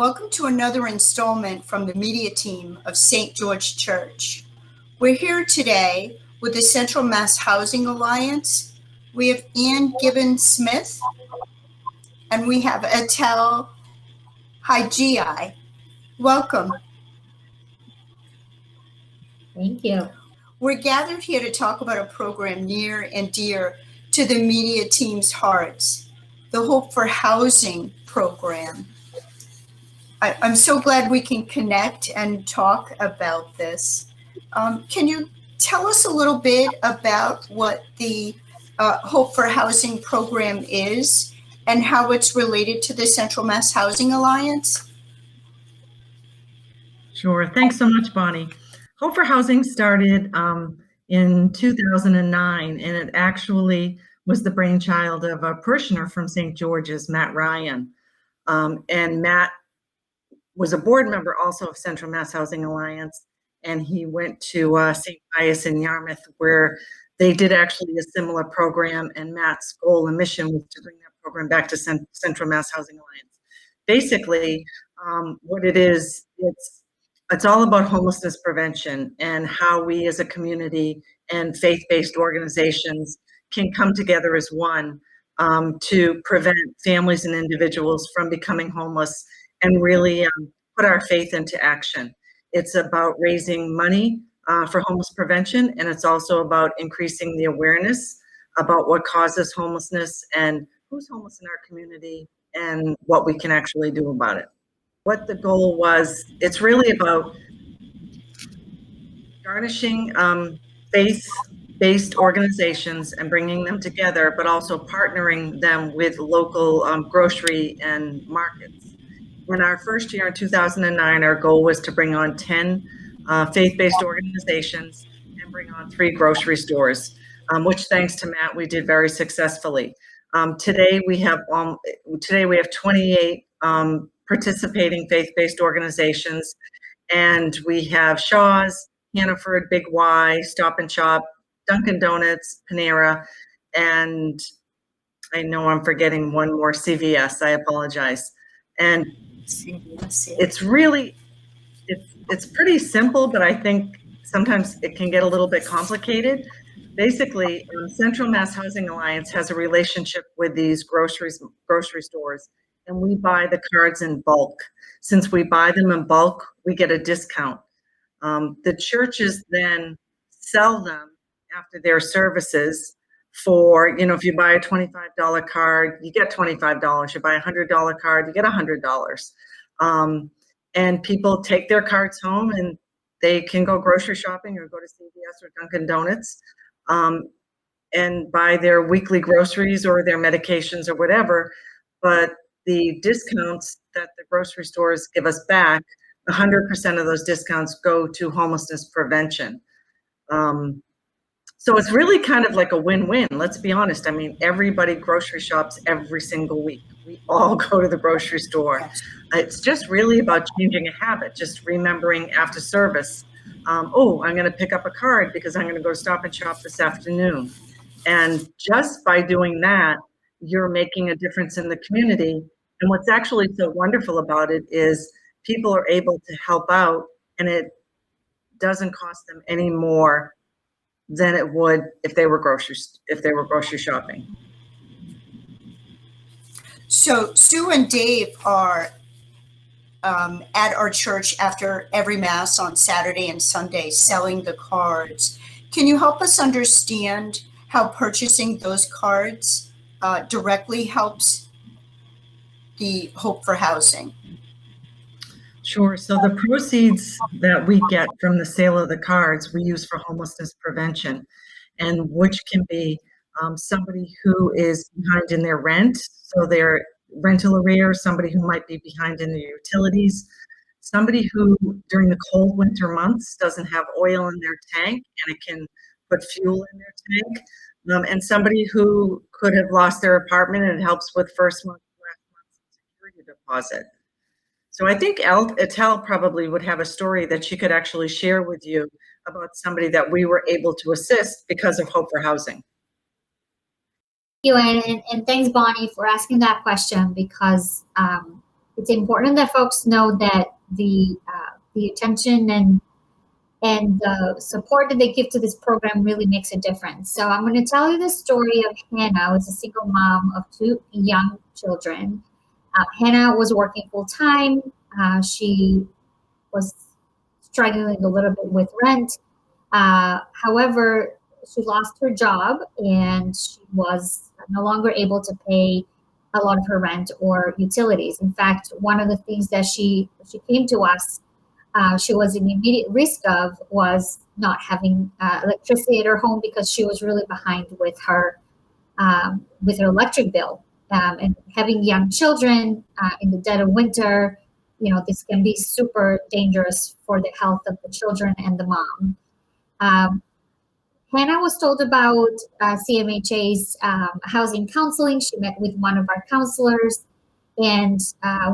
Welcome to another installment from the media team of St. George Church. We're here today with the Central Mass Housing Alliance. We have Gibbons-Smith and we have Etel. Haxhiaj. Welcome. Thank you. We're gathered here to talk about a program near and dear to the media team's hearts, the Hope for Housing program. I'm so glad we can connect and talk about this. Can you tell us a little bit about what the Hope for Housing program is and how it's related to the Central Mass Housing Alliance? Sure. Thanks so much, Bonnie. Hope for Housing started in 2009, and it actually was the brainchild of a parishioner from St. George's, Matt Ryan. And Matt was a board member also of Central Mass Housing Alliance, and he went to St. Pius in Yarmouth, where they did actually a similar program, and Matt's goal and mission was to bring that program back to Central Mass Housing Alliance. Basically, what it is, it's all about homelessness prevention and how we as a community and faith-based organizations can come together as one to prevent families and individuals from becoming homeless and really put our faith into action. It's about raising money for homeless prevention, and it's also about increasing the awareness about what causes homelessness and who's homeless in our community and what we can actually do about it. What the goal was, it's really about garnishing faith-based organizations and bringing them together, but also partnering them with local grocery and markets. In our first year in 2009, our goal was to bring on 10 faith-based organizations and bring on 3 grocery stores, which thanks to Matt, we did very successfully. Today we have 28 participating faith-based organizations, and we have Shaw's, Hannaford, Big Y, Stop and Shop, Dunkin' Donuts, Panera, and I know I'm forgetting one more, CVS, I apologize. And it's really, it's pretty simple, but I think sometimes it can get a little bit complicated. Basically, Central Mass Housing Alliance has a relationship with these grocery stores, and we buy the cards in bulk. Since we buy them in bulk, we get a discount. The churches then sell them after their services for, if you buy a $25 card, you get $25. You buy a $100 card, you get $100. And people take their cards home and they can go grocery shopping or go to CVS or Dunkin' Donuts and buy their weekly groceries or their medications or whatever. But the discounts that the grocery stores give us back, 100% of those discounts go to homelessness prevention. So it's really kind of like a win-win, let's be honest. I mean, everybody grocery shops every single week. We all go to the grocery store. It's just really about changing a habit, just remembering after service, oh, I'm gonna pick up a card because I'm gonna go Stop and Shop this afternoon. And just by doing that, you're making a difference in the community. And what's actually so wonderful about it is people are able to help out, and it doesn't cost them any more than it would if they were grocery shopping. So Sue and Dave are at our church after every Mass on Saturday and Sunday selling the cards. Can you help us understand how purchasing those cards directly helps the Hope for Housing? Sure. So the proceeds that we get from the sale of the cards, we use for homelessness prevention, and which can be somebody who is behind in their rent, so their rental arrears, somebody who might be behind in their utilities, somebody who during the cold winter months doesn't have oil in their tank and it can put fuel in their tank, and somebody who could have lost their apartment and it helps with first month, last month's security deposit. So I think Etel probably would have a story that she could actually share with you about somebody that we were able to assist because of Hope for Housing. Thank you, and thanks, Bonnie, for asking that question, because it's important that folks know that the attention and the support that they give to this program really makes a difference. So I'm going to tell you the story of Hannah, who's a single mom of 2 young children. Hannah was working full time. She was struggling a little bit with rent. However, she lost her job and she was no longer able to pay a lot of her rent or utilities. In fact, one of the things that she came to us, she was in immediate risk of was not having electricity at her home because she was really behind with her electric bill. And having young children in the dead of winter, this can be super dangerous for the health of the children and the mom. Hannah was told about CMHA's housing counseling. She met with one of our counselors, and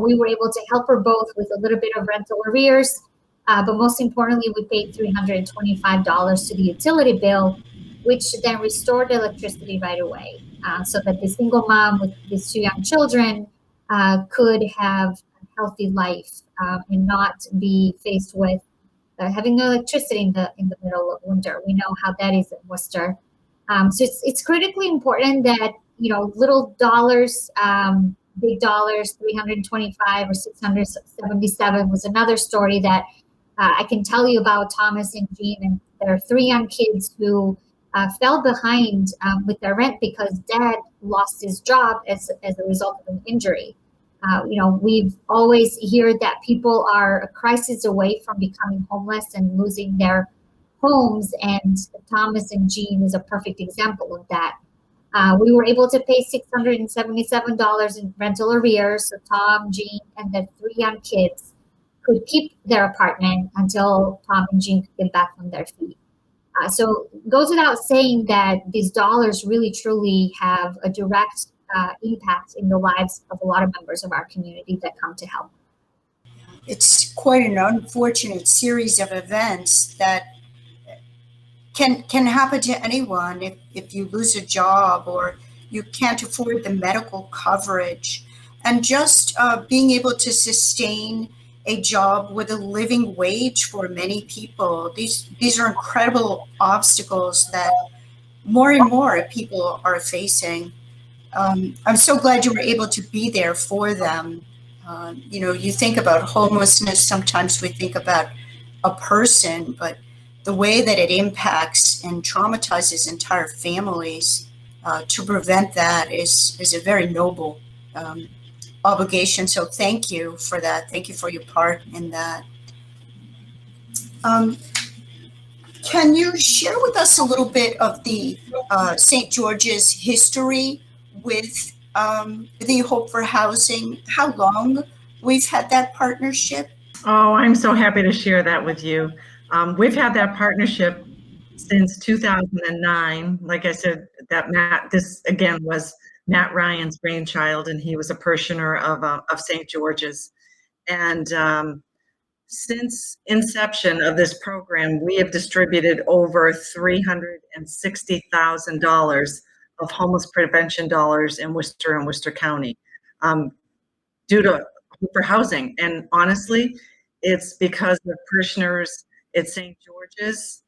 we were able to help her both with a little bit of rental arrears. But most importantly, we paid $325 to the utility bill, which then restored electricity right away, so that the single mom with these 2 young children could have a healthy life and not be faced with having no electricity in the middle of winter. We know how that is in Worcester. So it's critically important that little dollars, big dollars, 325 or 677 was another story that I can tell you about Thomas and Jean and their 3 young kids who fell behind with their rent because dad lost his job as a result of an injury. We've always heard that people are a crisis away from becoming homeless and losing their homes, and Thomas and Jean is a perfect example of that. We were able to pay $677 in rental arrears, so Tom, Jean, and the 3 young kids could keep their apartment until Tom and Jean could get back on their feet. So it goes without saying that these dollars really truly have a direct impact in the lives of a lot of members of our community that come to help. It's quite an unfortunate series of events that can happen to anyone if you lose a job or you can't afford the medical coverage. And just being able to sustain a job with a living wage for many people, these are incredible obstacles that more and more people are facing. I'm so glad you were able to be there for them. You think about homelessness, sometimes we think about a person, but the way that it impacts and traumatizes entire families, to prevent that is a very noble obligation. So thank you for that. Thank you for your part in that. Can you share with us a little bit of the St. George's history with the Hope for Housing? How long we've had that partnership? Oh, I'm so happy to share that with you. We've had that partnership since 2009. Like I said, this again was Matt Ryan's brainchild, and he was a parishioner of St. George's. And since inception of this program, we have distributed over $360,000 of homeless prevention dollars in Worcester and Worcester County, due to Hope for Housing. And honestly, it's because of parishioners at St. George's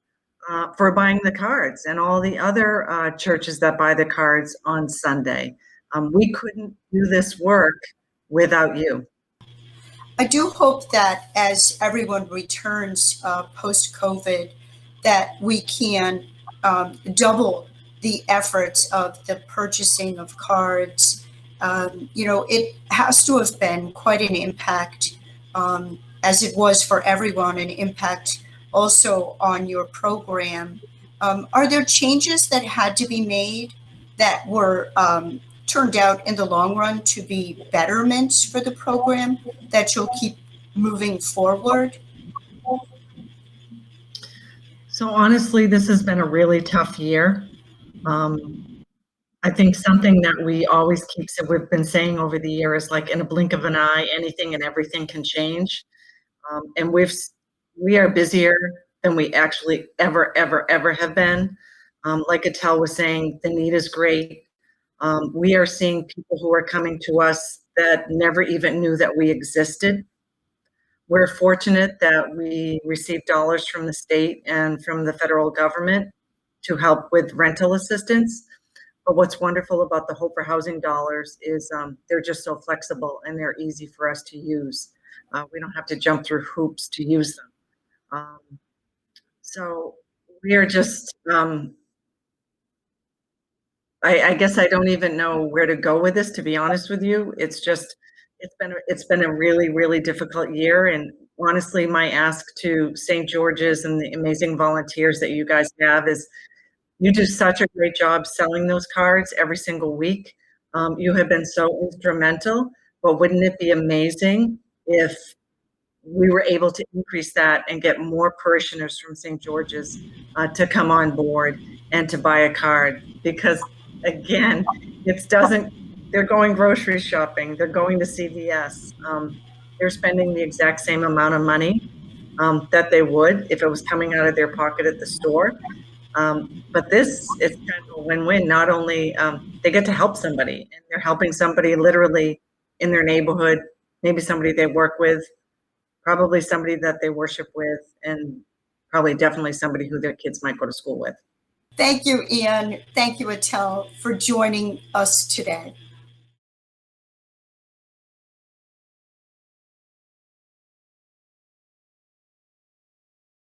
for buying the cards, and all the other churches that buy the cards on Sunday. We couldn't do this work without you. I do hope that as everyone returns post-COVID, that we can double the efforts of the purchasing of cards. It has to have been quite an impact, as it was for everyone, an impact also on your program. Are there changes that had to be made that were turned out in the long run to be betterments for the program that you'll keep moving forward? So honestly, this has been a really tough year. I think something that we always we've been saying over the year is, like, in a blink of an eye, anything and everything can change. And we are busier than we actually ever have been. Like Etel was saying, the need is great. We are seeing people who are coming to us that never even knew that we existed. We're fortunate that we receive dollars from the state and from the federal government to help with rental assistance. But what's wonderful about the Hope for Housing dollars is they're just so flexible and they're easy for us to use. We don't have to jump through hoops to use them. So we are just, I guess I don't even know where to go with this, to be honest with you. It's just, it's been a really, really difficult year. And honestly, my ask to St. George's and the amazing volunteers that you guys have is, you do such a great job selling those cards every single week. You have been so instrumental, but wouldn't it be amazing if we were able to increase that and get more parishioners from St. George's to come on board and to buy a card? Because again, they're going grocery shopping, they're going to CVS, they're spending the exact same amount of money that they would if it was coming out of their pocket at the store. But this is kind of a win-win. Not only they get to help somebody, and they're helping somebody literally in their neighborhood, maybe somebody they work with, probably somebody that they worship with, and probably definitely somebody who their kids might go to school with. Thank you, Ian. Thank you, Etel, for joining us today.